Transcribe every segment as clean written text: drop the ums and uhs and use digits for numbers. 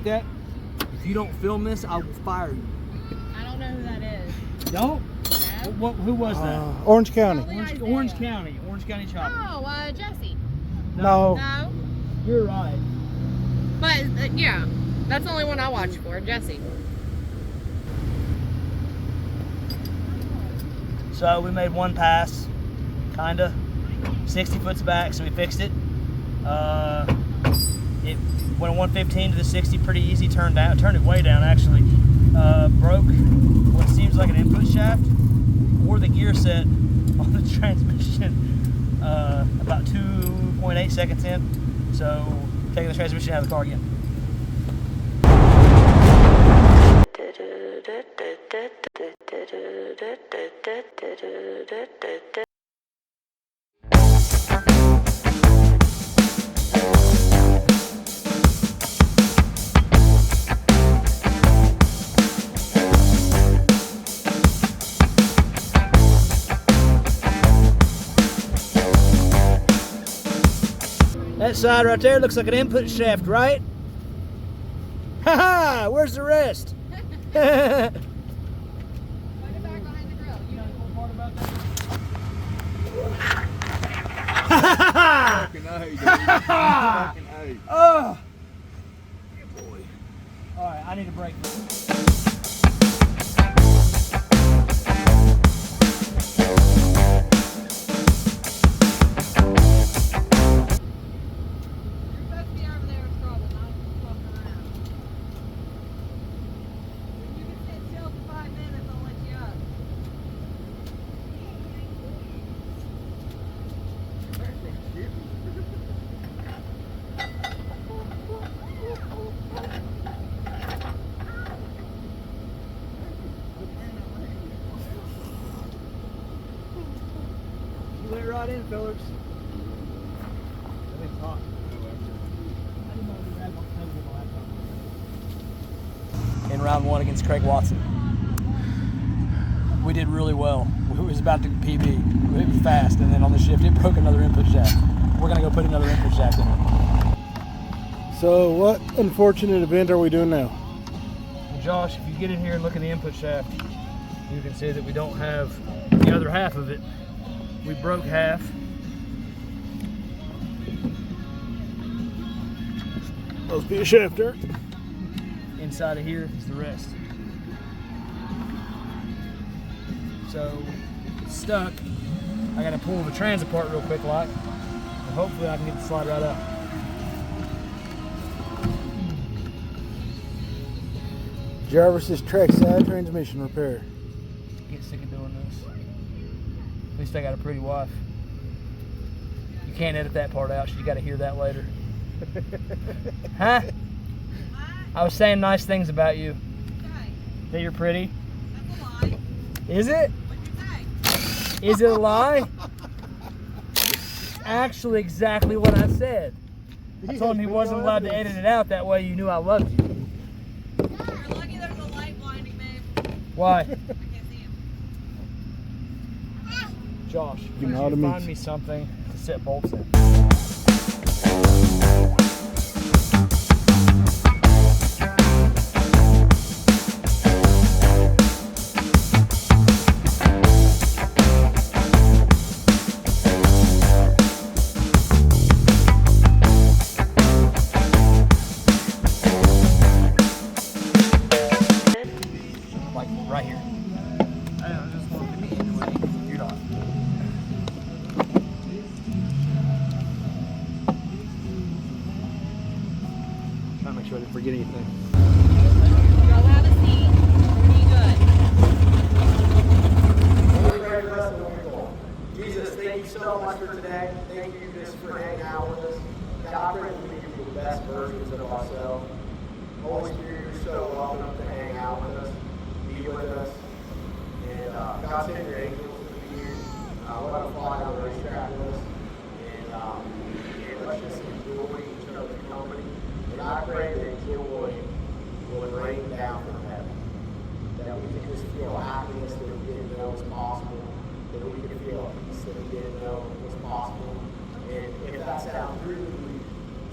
that, if you don't film this, I will fire you. I don't know who that is. Don't? No? Who was that? Orange County. Orange County Chopper. Oh, Jesse. No. No? You're right. But, yeah, that's the only one I watch for, Jesse. So we made one pass, kinda. 60 foot's back, so we fixed it. It went 115 to the 60 pretty easy, turned it way down actually. Broke what seems like an input shaft or the gear set on the transmission about 2.8 seconds in. So taking the transmission out of the car again. That side right there looks like an input shaft, right? Ha ha! Where's the rest? Put it back behind the grill. You know the cool part about that? Fucking A, dude. Fucking A. Oh! Good boy. Alright, I need a break. You went right in, fellers. Everything's hot. I didn't know we had one with my laptop. In round one against Craig Watson. We did really well. It was about to PB. It was fast, and then on the shift, it broke another input shaft. We're gonna go put another input shaft in it. So what unfortunate event are we doing now? Well, Josh, if you get in here and look at the input shaft, you can see that we don't have the other half of it. We broke half. Must be a shafter. Inside of here is the rest. So it's stuck. I gotta pull the trans apart real quick like, and hopefully I can get the slide right up. Jarvis's trackside transmission repair. Get sick of doing this. At least I got a pretty wife. You can't edit that part out, so you gotta hear that later. Huh? I was saying nice things about you. Okay. That you're pretty. That's a lie. Is it? What'd you say? Is it a lie? Actually exactly what I said. I told him he wasn't allowed to edit it out, that way you knew I loved you. Yeah, you're lucky there's a light blinding me. Why? I can't see him. Josh, You you know what it find means. me something to set bolts in. Like right here. I just want to be in the way. You're not. Trying to make sure I didn't forget anything. You're allowed to see. Be good. Jesus, thank you so much for today. Thank you just for hanging out with us. God, I pray that we give you the best versions of ourselves. Holy Spirit, you're so welcome to hang out with us, be with us. And God, send your angels to be here. Let them fly on the racetrack with us. And let's just enjoy each other's company. And I pray that joy will rain down from heaven. That we can just feel happiness that we didn't know was possible. That we can feel peace that we didn't know was possible. And if that sounds rude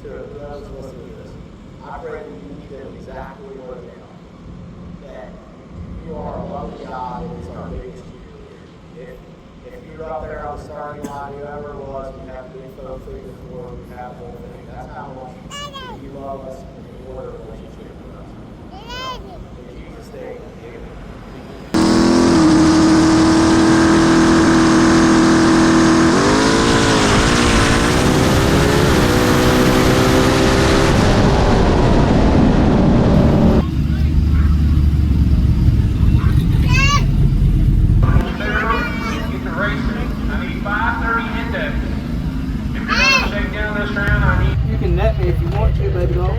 to those listening to this, I I pray that you meet them exactly where they are. That you are a loving God and it's our biggest cheerleader. If you're up there on the starting line, whoever it was, we have big folk figure for, we have the whole thing. That's how much you love us and you want a relationship with us. So, in Jesus' name, amen. You can net me if you want to, baby doll.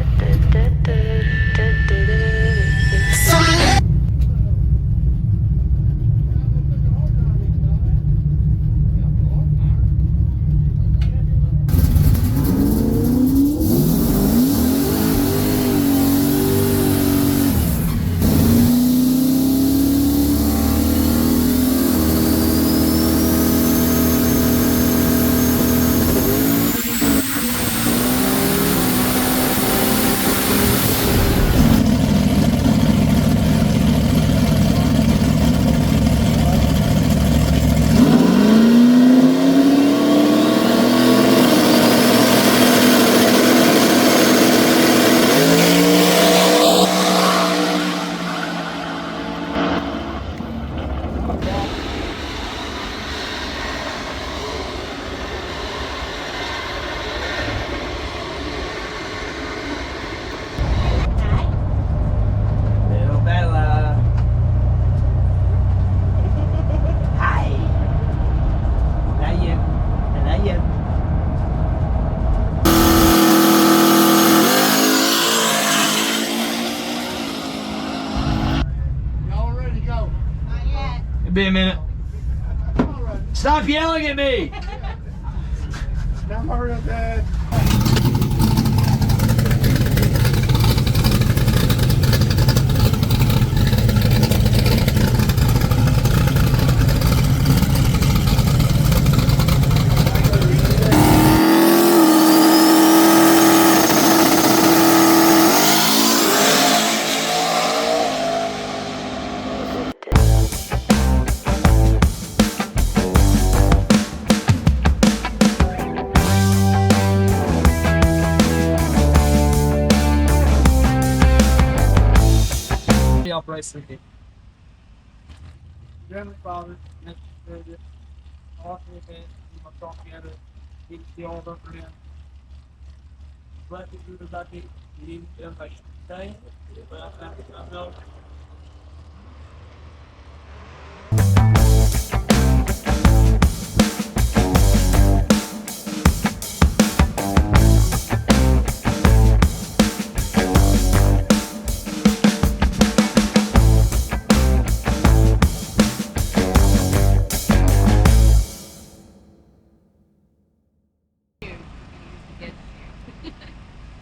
Be a minute. Stop yelling at me! I'm already dead. Operation. Generally, Father, next to all three things, you must talk together, keep the all over him. Let me do the lucky, leave them like, okay? Well, I know.